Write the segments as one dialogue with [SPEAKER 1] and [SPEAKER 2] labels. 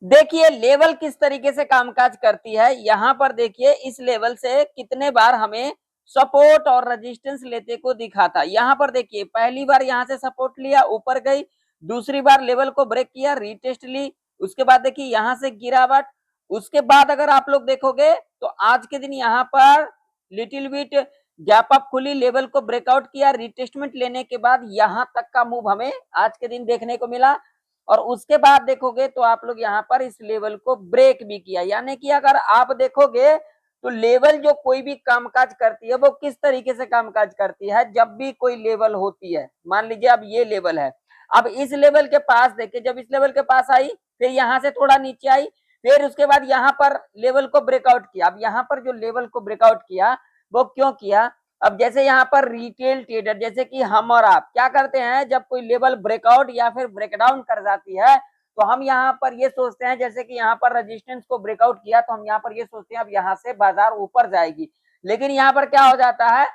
[SPEAKER 1] देखिए लेवल किस तरीके से कामकाज करती है। यहाँ पर देखिए इस लेवल से कितने बार हमें सपोर्ट और रेजिस्टेंस लेते को दिखा था। यहाँ पर देखिए पहली बार यहाँ से सपोर्ट लिया, ऊपर गई, दूसरी बार लेवल को ब्रेक किया, रीटेस्ट ली, उसके बाद देखिए यहाँ से गिरावट, उसके बाद अगर आप लोग देखोगे तो आज के दिन यहाँ पर लिटिल बिट गैप अप खुली, लेवल को ब्रेकआउट किया, रिटेस्टमेंट लेने के बाद यहाँ तक का मूव हमें आज के दिन देखने को मिला। और उसके बाद देखोगे तो आप लोग यहाँ पर इस लेवल को ब्रेक भी किया। यानी कि अगर आप देखोगे तो लेवल जो कोई भी कामकाज करती है वो किस तरीके से कामकाज करती है। जब भी कोई लेवल होती है, मान लीजिए अब ये लेवल है, अब इस लेवल के पास देखिए, जब इस लेवल के पास आई, फिर यहाँ से थोड़ा नीचे आई, फिर उसके बाद यहाँ पर लेवल को ब्रेकआउट किया। अब यहाँ पर जो लेवल को ब्रेकआउट किया वो क्यों किया? अब जैसे यहाँ पर रिटेल ट्रेडर जैसे कि हम और आप क्या करते हैं, जब कोई लेवल ब्रेकआउट या फिर ब्रेकडाउन कर जाती है तो हम यहाँ पर ये सोचते हैं, जैसे कि यहाँ पर रेजिस्टेंस को ब्रेकआउट किया तो हम यहाँ पर ये सोचते हैं अब यहाँ से बाजार ऊपर जाएगी। लेकिन यहाँ पर क्या हो जाता है,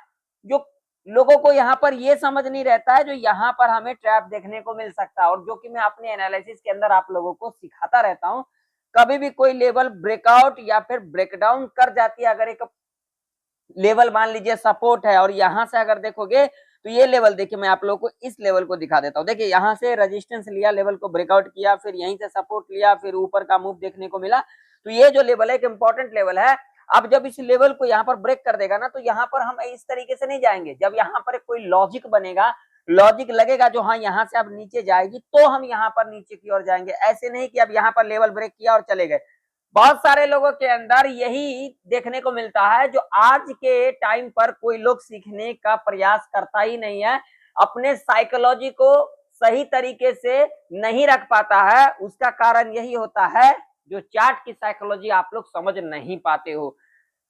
[SPEAKER 1] जो लोगों को यहाँ पर ये समझ नहीं रहता है, जो यहाँ पर हमें ट्रैप देखने को मिल सकता है। और जो कि मैं अपने एनालिसिस के अंदर आप लोगों को सिखाता रहता हूँ, कभी भी कोई लेवल ब्रेकआउट या फिर ब्रेकडाउन कर जाती है, अगर एक लेवल मान लीजिए सपोर्ट है और यहां से अगर देखोगे तो ये लेवल देखिए, मैं आप लोगों को इस लेवल को दिखा देता हूं। देखिए यहां से रेजिस्टेंस लिया, लेवल को ब्रेकआउट किया, फिर यहीं से सपोर्ट लिया, फिर ऊपर का मूव देखने को मिला। तो ये जो लेवल है एक इंपॉर्टेंट लेवल है। अब जब इस लेवल को यहाँ पर ब्रेक कर देगा ना, तो यहाँ पर हम इस तरीके से नहीं जाएंगे। जब यहाँ पर कोई लॉजिक बनेगा, लॉजिक लगेगा जो हाँ यहाँ से अब नीचे जाएगी, तो हम यहाँ पर नीचे की ओर जाएंगे। ऐसे नहीं कि अब यहाँ पर लेवल ब्रेक किया और चले गए। बहुत सारे लोगों के अंदर यही देखने को मिलता है, जो आज के टाइम पर कोई लोग सीखने का प्रयास करता ही नहीं है, अपने साइकोलॉजी को सही तरीके से नहीं रख पाता है। उसका कारण यही होता है, जो चार्ट की साइकोलॉजी आप लोग समझ नहीं पाते हो।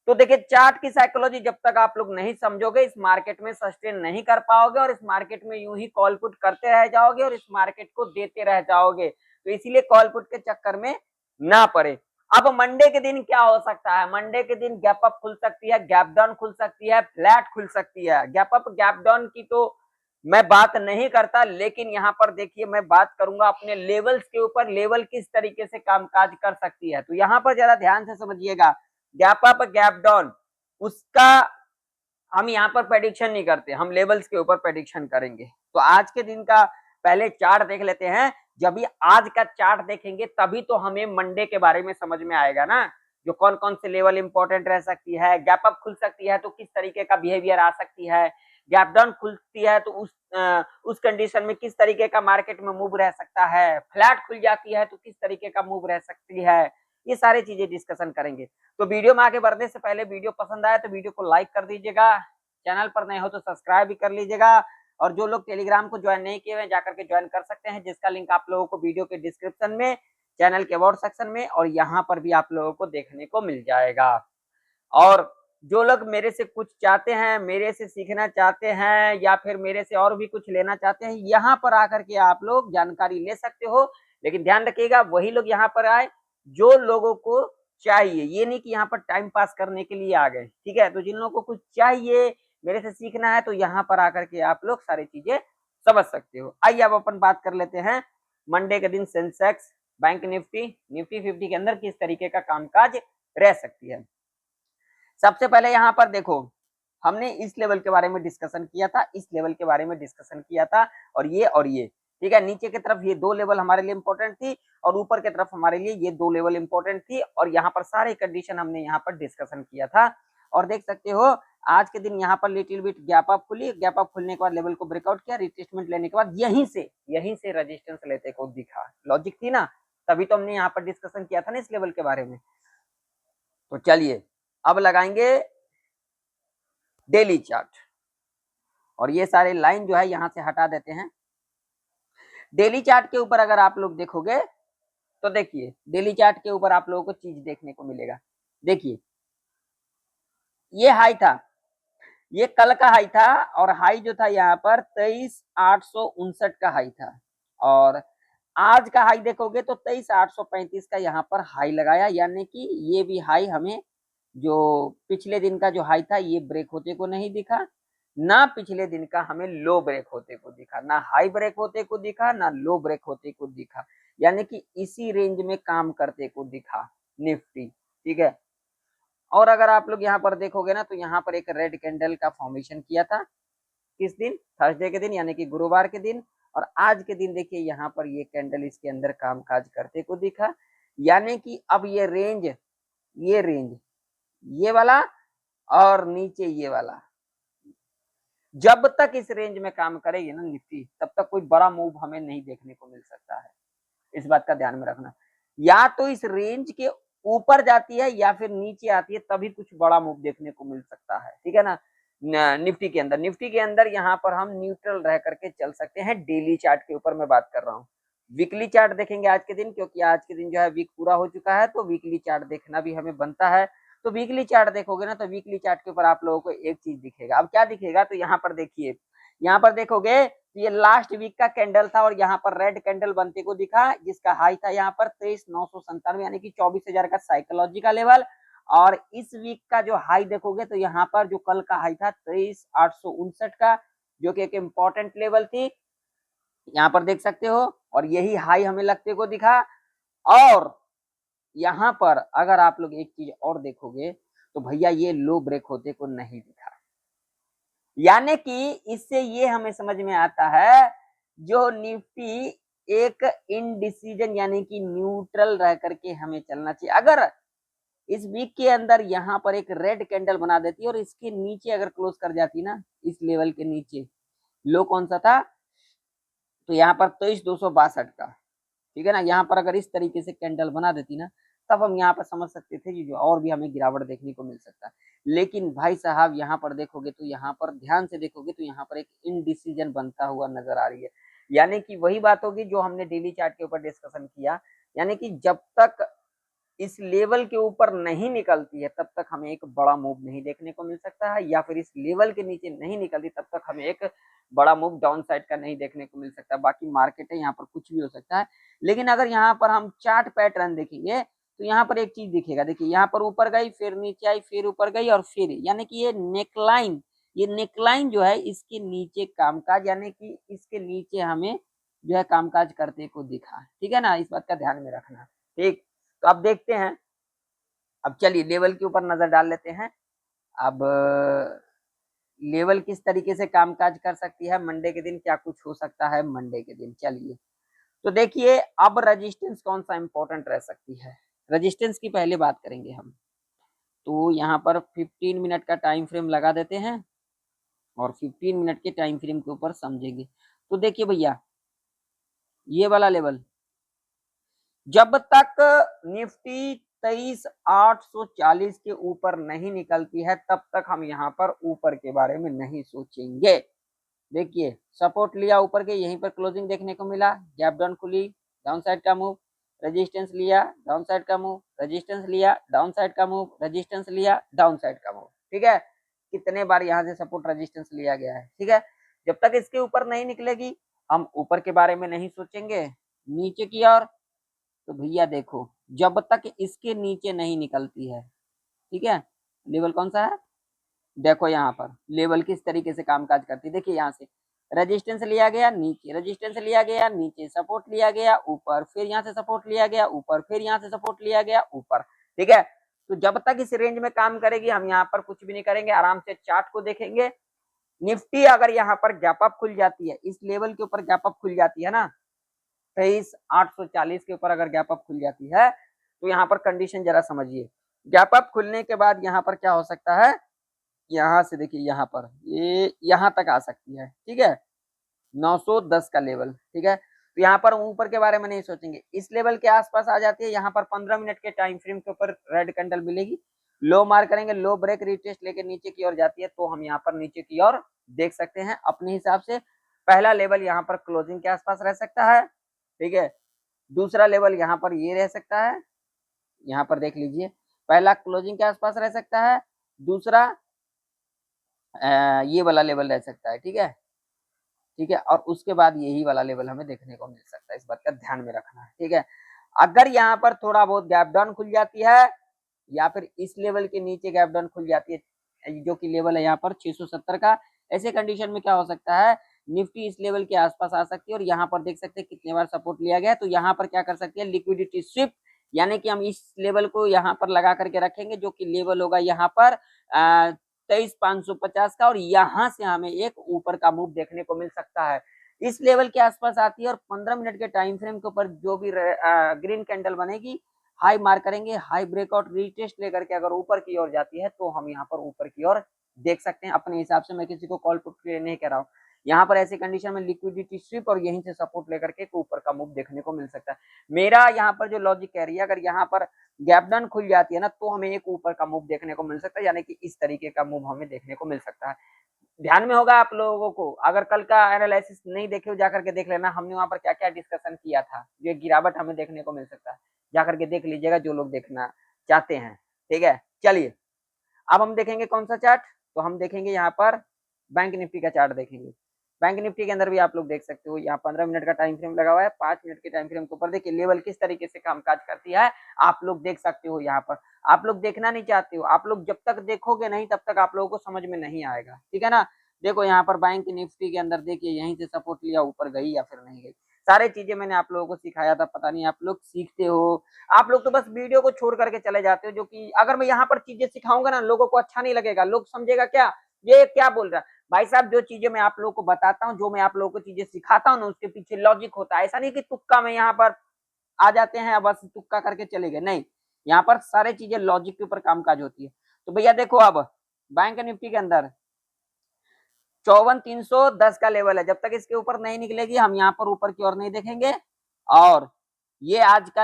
[SPEAKER 1] तो देखिए चार्ट की साइकोलॉजी जब तक आप लोग नहीं समझोगे, इस मार्केट में सस्टेन नहीं कर पाओगे और इस मार्केट में यूं ही कॉल पुट करते रह जाओगे और इस मार्केट को देते रह जाओगे। तो इसीलिए कॉल पुट के चक्कर में ना पड़े। अब मंडे के दिन क्या हो सकता है? मंडे के दिन गैप अप खुल सकती है, गैप डाउन खुल सकती है, फ्लैट खुल सकती है। गैप अप गैप डाउन की तो मैं बात नहीं करता, लेकिन यहाँ पर देखिए मैं बात करूंगा अपने लेवल्स के ऊपर, लेवल किस तरीके से कामकाज कर सकती है। तो यहाँ पर जरा ध्यान से समझिएगा, गैप अप गैप डाउन उसका हम यहाँ पर प्रेडिक्शन नहीं करते, हम लेवल्स के ऊपर प्रेडिक्शन करेंगे। तो आज के दिन का पहले चार्ट देख लेते हैं। जब भी आज का चार्ट देखेंगे तभी तो हमें मंडे के बारे में समझ में आएगा ना, जो कौन कौन से लेवल इंपॉर्टेंट रह सकती है, गैप अप खुल सकती है तो किस तरीके का बिहेवियर आ सकती है, गैप डाउन खुलती है तो उस कंडीशन में किस तरीके का मार्केट में मूव रह सकता है, फ्लैट खुल जाती है तो किस तरीके का मूव रह सकती है। ये सारी चीजें डिस्कशन करेंगे। तो वीडियो में आगे बढ़ने से पहले वीडियो पसंद आए तो वीडियो को लाइक कर दीजिएगा, चैनल पर नए हो तो सब्सक्राइब भी कर लीजिएगा, और जो लोग टेलीग्राम को ज्वाइन नहीं किए हुए जाकर के ज्वाइन कर सकते हैं, जिसका लिंक आप लोगों को वीडियो के डिस्क्रिप्शन में, चैनल के अबाउट सेक्शन में और यहाँ पर भी आप लोगों को देखने को मिल जाएगा। और जो लोग मेरे से कुछ चाहते हैं, मेरे से सीखना चाहते हैं या फिर मेरे से और भी कुछ लेना चाहते हैं, यहाँ पर आकर के आप लोग जानकारी ले सकते हो। लेकिन ध्यान रखिएगा वही लोग यहाँ पर आए जो लोगों को चाहिए, ये नहीं कि यहाँ पर टाइम पास करने के लिए आ गए, ठीक है। तो जिन लोगों को कुछ चाहिए, मेरे से सीखना है, तो यहाँ पर आकर के आप लोग सारी चीजें समझ सकते हो। आइए अब अपन बात कर लेते हैं मंडे के दिन सेंसेक्स, बैंक निफ्टी, निफ्टी 50 के अंदर किस तरीके का कामकाज रह सकती है। सबसे पहले यहाँ पर देखो, हमने इस लेवल के बारे में डिस्कशन किया था, इस लेवल के बारे में डिस्कशन किया था, और ये, ठीक है। नीचे की तरफ ये दो लेवल हमारे लिए इंपॉर्टेंट थी और ऊपर की तरफ हमारे लिए ये दो लेवल इंपॉर्टेंट थी, और यहाँ पर सारे कंडीशन हमने यहाँ पर डिस्कशन किया था। और देख सकते हो आज के दिन यहाँ पर लिटिल बिट गैप अप खुली, गैप अप खुलने के बाद लेवल को ब्रेकआउट किया, रिट्रेसमेंट लेने के बाद यहीं से रेजिस्टेंस लेते को दिखा। लॉजिक थी ना, तभी तो हमने यहाँ पर डिस्कशन किया था ना इस लेवल के बारे में। तो चलिए अब लगाएंगे डेली चार्ट, और ये सारे लाइन जो है यहां से हटा देते हैं। डेली चार्ट के ऊपर अगर आप लोग देखोगे तो देखिए डेली चार्ट के ऊपर आप लोगों को चीज देखने को मिलेगा। देखिए ये हाई था, ये कल का हाई था, और हाई जो था यहाँ पर 23,859 का हाई था, और आज का हाई देखोगे तो 23,835 का यहाँ पर हाई लगाया। यानी कि ये भी हाई हमें जो पिछले दिन का जो हाई था ये ब्रेक होते को नहीं दिखा, ना पिछले दिन का हमें लो ब्रेक होते को दिखा, ना हाई ब्रेक होते को दिखा, ना लो ब्रेक होते को दिखा। यानी कि इसी रेंज में काम करते को दिखा निफ्टी, ठीक है। और अगर आप लोग यहाँ पर देखोगे ना तो यहाँ पर एक रेड कैंडल का फॉर्मेशन किया था, किस दिन, थर्सडे के दिन यानी कि गुरुवार के दिन। और आज के दिन देखिए यहाँ पर ये कैंडल इसके अंदर कामकाज करते को दिखा, यानी कि अब ये रेंज ये वाला और नीचे ये वाला, जब तक इस रेंज में काम करेगी ना निफ्टी, तब तक कोई बड़ा मूव हमें नहीं देखने को मिल सकता है। इस बात का ध्यान में रखना, या तो इस रेंज के ऊपर जाती है या फिर नीचे आती है, तभी कुछ बड़ा मूव देखने को मिल सकता है, ठीक है ना। निफ्टी के अंदर यहाँ पर हम न्यूट्रल रह करके चल सकते हैं। डेली चार्ट के ऊपर मैं बात कर रहा हूँ, वीकली चार्ट देखेंगे आज के दिन, क्योंकि आज के दिन जो है वीक पूरा हो चुका है, तो वीकली चार्ट देखना भी हमें बनता है। तो वीकली चार्ट देखोगे ना तो वीकली चार्ट के ऊपर आप लोगों को एक चीज दिखेगा। अब क्या दिखेगा, तो यहाँ पर देखिए, यहाँ पर देखोगे ये लास्ट वीक का कैंडल था और यहाँ पर रेड कैंडल बनते को दिखा, जिसका हाई था यहाँ पर 23,997 यानी कि 24,000 का साइकोलॉजी का लेवल। और इस वीक का जो हाई देखोगे तो यहाँ पर जो कल का हाई था 23,859 का, जो कि एक इम्पोर्टेंट लेवल थी, यहाँ पर देख सकते हो। और यही हाई हमें लगते को दिखा। और यहाँ पर अगर आप लोग एक चीज और देखोगे तो भैया ये लो ब्रेक होते को नहीं दिखा, यानी कि इससे ये हमें समझ में आता है जो निफ्टी एक इनडिसीजन यानी कि न्यूट्रल रह करके हमें चलना चाहिए। अगर इस वीक के अंदर यहाँ पर एक रेड कैंडल बना देती और इसके नीचे अगर क्लोज कर जाती ना, इस लेवल के नीचे, लो कौन सा था, तो यहाँ पर 23,262 का, ठीक है ना। यहाँ पर अगर इस तरीके से कैंडल बना देती ना, तब हम यहाँ पर समझ सकते थे कि जो और भी हमें गिरावट देखने को मिल सकता है। लेकिन भाई साहब यहाँ पर देखोगे तो यहाँ पर ध्यान से देखोगे तो यहाँ पर एक इनडिसीजन बनता हुआ नजर आ रही है, यानी कि वही बात होगी जो हमने डेली चार्ट के ऊपर डिस्कशन किया, यानी कि जब तक इस लेवल के ऊपर नहीं निकलती है तब तक हमें एक बड़ा मूव नहीं देखने को मिल सकता है, या फिर इस लेवल के नीचे नहीं निकलती तब तक हमें एक बड़ा मूव डाउन साइड का नहीं देखने को मिल सकता। बाकी मार्केट है, यहाँ पर कुछ भी हो सकता है। लेकिन अगर यहाँ पर हम चार्ट पैटर्न देखेंगे तो यहाँ पर एक चीज दिखेगा, देखिए यहाँ पर ऊपर गई, फिर नीचे आई, फिर ऊपर गई और फिर, यानी कि ये नेकलाइन जो है इसके नीचे कामकाज, यानी कि इसके नीचे हमें जो है कामकाज करते को दिखा, ठीक है ना। इस बात का ध्यान में रखना, ठीक। तो अब देखते हैं, अब चलिए लेवल के ऊपर नजर डाल लेते हैं। अब लेवल किस तरीके से कामकाज कर सकती है मंडे के दिन, क्या कुछ हो सकता है मंडे के दिन, चलिए। तो देखिए अब रेजिस्टेंस कौन सा इंपॉर्टेंट रह सकती है, रेजिस्टेंस की पहले बात करेंगे हम। तो यहाँ पर 15 मिनट का टाइम फ्रेम लगा देते हैं और 15 मिनट के टाइम फ्रेम के ऊपर समझेंगे। तो देखिए भैया ये वाला लेवल, जब तक निफ्टी 23,840 के ऊपर नहीं निकलती है तब तक हम यहाँ पर ऊपर के बारे में नहीं सोचेंगे। देखिए सपोर्ट लिया ऊपर के, यहीं पर क्लोजिंग देखने को मिला, गैप डाउन खुली, डाउन साइड का मूव, रेजिस्टेंस लिया, डाउन साइड का मूव, रेजिस्टेंस लिया, डाउन साइड का मूव, रेजिस्टेंस लिया, डाउन साइड का मूव, ठीक है। कितने बार यहाँ से सपोर्ट रेजिस्टेंस लिया गया है, ठीक है। जब तक इसके ऊपर नहीं निकलेगी हम ऊपर के बारे में नहीं सोचेंगे। नीचे की ओर, तो भैया देखो जब तक इसके नीचे नहीं निकलती है, ठीक है, लेवल कौन सा है, देखो यहाँ पर लेवल किस तरीके से कामकाज करती है। देखिए यहाँ से रेजिस्टेंस लिया गया नीचे, रेजिस्टेंस लिया गया नीचे, सपोर्ट लिया गया ऊपर, फिर यहाँ से सपोर्ट लिया गया ऊपर, फिर यहाँ से सपोर्ट लिया गया ऊपर, ठीक है। तो जब तक इस रेंज में काम करेगी हम यहाँ पर कुछ भी नहीं करेंगे, आराम से चार्ट को देखेंगे। निफ्टी अगर यहाँ पर गैप अप खुल जाती है, इस लेवल के ऊपर गैप अप खुल जाती है ना, 23,840 के ऊपर अगर गैप अप खुल जाती है तो यहाँ पर कंडीशन जरा समझिए। गैप अप खुलने के बाद यहाँ पर क्या हो सकता है, यहाँ से देखिए यहाँ पर ये यहाँ तक आ सकती है, ठीक है, 910 का लेवल, ठीक है। तो यहाँ पर ऊपर के बारे में नहीं सोचेंगे, इस लेवल के आसपास आ जाती है, यहाँ पर 15 मिनट के टाइम फ्रेम के ऊपर रेड कैंडल मिलेगी, लो मार करेंगे, लो ब्रेक रिटेस्ट लेके नीचे की ओर जाती है, तो हम यहाँ पर नीचे की ओर देख सकते हैं अपने हिसाब से। पहला लेवल यहाँ पर क्लोजिंग के आसपास रह सकता है, ठीक है। दूसरा लेवल यहाँ पर ये रह सकता है, यहाँ पर देख लीजिए, पहला क्लोजिंग के आसपास रह सकता है, दूसरा ये वाला लेवल रह सकता है, ठीक है, ठीक है। और उसके बाद यही वाला लेवल हमें देखने को मिल सकता है, इस बात का ध्यान में रखना है, ठीक है। अगर यहाँ पर थोड़ा बहुत गैप डाउन खुल जाती है या फिर इस लेवल के नीचे गैप डाउन खुल जाती है, जो कि लेवल है यहाँ पर 670 का, ऐसे कंडीशन में क्या हो सकता है निफ्टी इस लेवल के आसपास आ सकती है और यहाँ पर देख सकते हैं कितने बार सपोर्ट लिया गया है। तो यहाँ पर क्या कर सकते हैं, लिक्विडिटी स्विप, यानी कि हम इस लेवल को यहाँ पर लगा करके रखेंगे, जो कि लेवल होगा यहाँ पर 23,550 का, और यहाँ से हमें एक ऊपर का मूव देखने को मिल सकता है। इस लेवल के आसपास आती है और 15 मिनट के टाइम फ्रेम के ऊपर जो भी ग्रीन कैंडल बनेगी, हाई मार्क करेंगे, हाई ब्रेकआउट रीटेस्ट लेकर के अगर ऊपर की ओर जाती है तो हम यहाँ पर ऊपर की ओर देख सकते हैं अपने हिसाब से। मैं किसी को कॉल पुट नहीं कर रहा हूँ। यहाँ पर ऐसी कंडीशन में लिक्विडिटी स्विप और यहीं से सपोर्ट लेकर के ऊपर का मूव देखने को मिल सकता है। मेरा यहाँ पर जो लॉजिक कह रही है, अगर यहाँ पर गैप डाउन खुल जाती है ना, तो हमें एक ऊपर का मूव देखने को मिल सकता है, यानी कि इस तरीके का मूव हमें देखने को मिल सकता है। ध्यान में होगा आप लोगों को, अगर कल का एनालिसिस नहीं देखे हो जाकर के देख लेना, हमने वहां पर क्या क्या डिस्कशन किया था, ये गिरावट हमें देखने को मिल सकता है, जाकर के देख लीजिएगा जो लोग देखना चाहते हैं। ठीक है, चलिए अब हम देखेंगे कौन सा चार्ट, तो हम देखेंगे यहाँ पर बैंक निफ्टी का चार्ट देखेंगे। बैंक निफ्टी के अंदर भी आप लोग देख सकते हो, यहाँ 15 मिनट का टाइम फ्रेम लगा हुआ है, 5 मिनट के टाइम फ्रेम के ऊपर देखिए लेवल किस तरीके से कामकाज करती है, आप लोग देख सकते हो। यहाँ पर आप लोग देखना नहीं चाहते हो, आप लोग जब तक देखोगे नहीं तब तक आप लोगों को समझ में नहीं आएगा, ठीक है ना। देखो यहाँ पर बैंक निफ्टी के अंदर देखिए यहीं से सपोर्ट लिया, ऊपर गई या फिर नहीं गई, सारे चीजें मैंने आप लोगों को सिखाया था, पता नहीं आप लोग सीखते हो। आप लोग तो बस वीडियो को छोड़ करके चले जाते हो, जो कि अगर मैं यहाँ पर चीजें सिखाऊंगा ना, लोगों को अच्छा नहीं लगेगा, लोग समझेगा क्या ये क्या बोल रहा है। भाई साहब जो चीजें मैं आप लोगों को बताता हूँ, जो मैं आप लोगों को चीजें सिखाता हूँ ना, उसके पीछे लॉजिक होता है। ऐसा नहीं कि तुक्का में यहाँ पर आ जाते हैं बस तुक्का करके चले गए, नहीं, यहाँ पर सारे चीजें लॉजिक के ऊपर कामकाज होती है। तो भैया देखो अब बैंक निफ्टी के अंदर 54,310 का लेवल है, जब तक इसके ऊपर नहीं निकलेगी हम यहाँ पर ऊपर की ओर नहीं देखेंगे। और ये आज का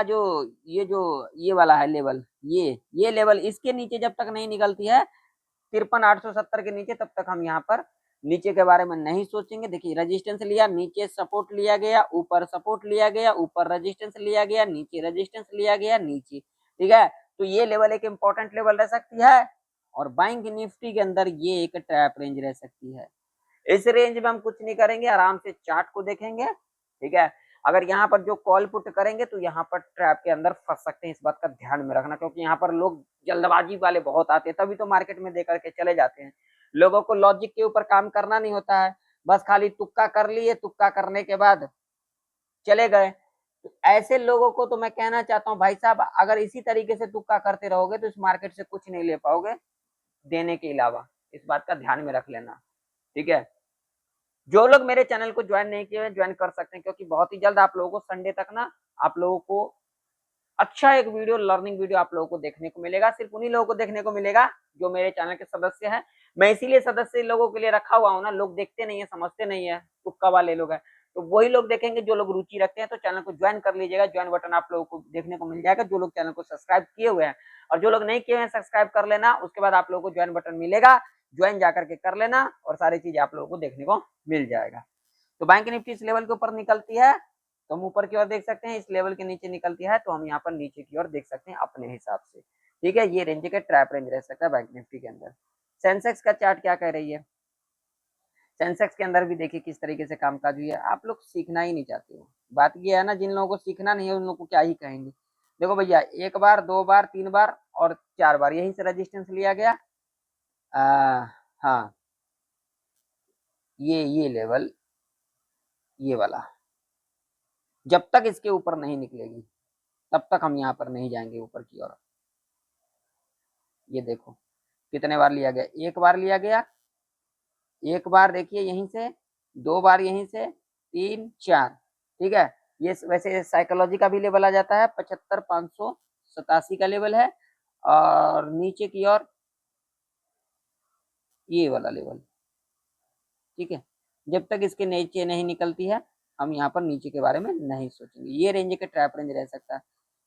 [SPEAKER 1] ये वाला है लेवल, ये लेवल इसके नीचे जब तक नहीं निकलती है 53,870 के नीचे, तब तक हम यहाँ पर नीचे के बारे में नहीं सोचेंगे। देखिए रेजिस्टेंस लिया, नीचे सपोर्ट लिया गया, ऊपर सपोर्ट लिया गया, ऊपर रेजिस्टेंस लिया गया, नीचे रेजिस्टेंस लिया गया, नीचे, ठीक है। तो ये लेवल एक इंपॉर्टेंट लेवल रह सकती है, और बैंक निफ्टी के अंदर ये एक ट्रैप रेंज रह सकती है। इस रेंज में हम कुछ नहीं करेंगे, आराम से चार्ट को देखेंगे, ठीक है। अगर यहाँ पर जो कॉल पुट करेंगे तो यहाँ पर ट्रैप के अंदर फंस सकते हैं, इस बात का ध्यान में रखना, क्योंकि यहाँ पर लोग जल्दबाजी वाले बहुत आते हैं, तभी तो मार्केट में दे करके चले जाते हैं। लोगों को लॉजिक के ऊपर काम करना नहीं होता है, बस खाली तुक्का कर लिए, तुक्का करने के बाद चले गए। तो ऐसे लोगों को तो मैं कहना चाहता हूँ भाई साहब, अगर इसी तरीके से तुक्का करते रहोगे तो इस मार्केट से कुछ नहीं ले पाओगे देने के अलावा, इस बात का ध्यान में रख लेना, ठीक है। जो लोग मेरे चैनल को ज्वाइन नहीं किए ज्वाइन कर सकते हैं, क्योंकि बहुत ही जल्द आप लोगों को संडे तक ना आप लोगों को अच्छा एक वीडियो, लर्निंग वीडियो आप लोगों को देखने को मिलेगा। सिर्फ उन्हीं लोगों को देखने को मिलेगा जो मेरे चैनल के सदस्य हैं। मैं इसीलिए सदस्य लोगों के लिए रखा हुआ हूँ ना, लोग देखते नहीं है, समझते नहीं है, तुक्का वाले लोग हैं, तो वही लोग देखेंगे जो लोग रुचि रखते हैं। तो चैनल को ज्वाइन कर लीजिएगा, ज्वाइन बटन आप लोगों को देखने को मिल जाएगा, जो लोग चैनल को सब्सक्राइब किए हुए हैं, और जो लोग नहीं किए हैं सब्सक्राइब कर लेना, उसके बाद आप लोगों को ज्वाइन बटन मिलेगा, ज्वाइन जाकर के कर लेना और सारी चीजें आप लोगों को देखने को मिल जाएगा। तो बैंक निफ्टी इस लेवल के ऊपर निकलती है तो हम ऊपर की ओर देख सकते हैं, इस लेवल के नीचे निकलती है तो हम यहाँ पर नीचे की ओर देख सकते हैं अपने हिसाब से, ठीक है। ये रेंज का ट्रैप रेंज रह सकता है बैंक निफ्टी के अंदर। सेंसेक्स का चार्ट क्या कह रही है, सेंसेक्स के अंदर भी देखिए किस तरीके से कामकाज हुई है। आप लोग सीखना ही नहीं चाहते हो, बात ये है ना, जिन लोगों को सीखना नहीं है उन लोगों को क्या ही कहेंगे। देखो भैया एक बार, दो बार, तीन बार और चार बार यहीं से रेजिस्टेंस लिया गया। हाँ, ये लेवल, ये वाला, जब तक इसके ऊपर नहीं निकलेगी तब तक हम यहाँ पर नहीं जाएंगे ऊपर की ओर। ये देखो कितने बार लिया गया, एक बार लिया गया, एक बार देखिए यहीं से, दो बार यहीं से, तीन, चार, ठीक है। ये वैसे साइकोलॉजी का भी लेवल आ जाता है, 75,587 का लेवल है, और नीचे की ओर ये वाला लेवल, ठीक है। जब तक इसके नीचे नहीं निकलती है हम यहाँ पर नीचे के बारे में नहीं सोचेंगे। ये रेंज के ट्रैप रेंज रह सकता है।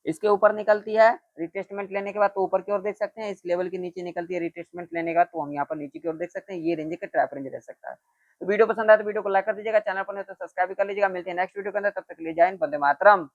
[SPEAKER 1] इसके ऊपर निकलती है रिटेस्टमेंट लेने के बाद तो ऊपर की ओर देख सकते हैं, इस लेवल के नीचे निकलती है रिटेस्टमेंट लेने के बाद तो हम यहाँ पर नीचे की ओर देख सकते हैं। ये रेंज के ट्रैप रेंज रह सकता है। तो वीडियो पसंद आए तो वीडियो को लाइक कर दीजिएगा, चैनल पर नहीं तो सब्सक्राइब कर लीजिएगा। मिलते हैं नेक्स्ट वीडियो के अंदर, तब तक के लिए जय हिंद, वंदे मातरम।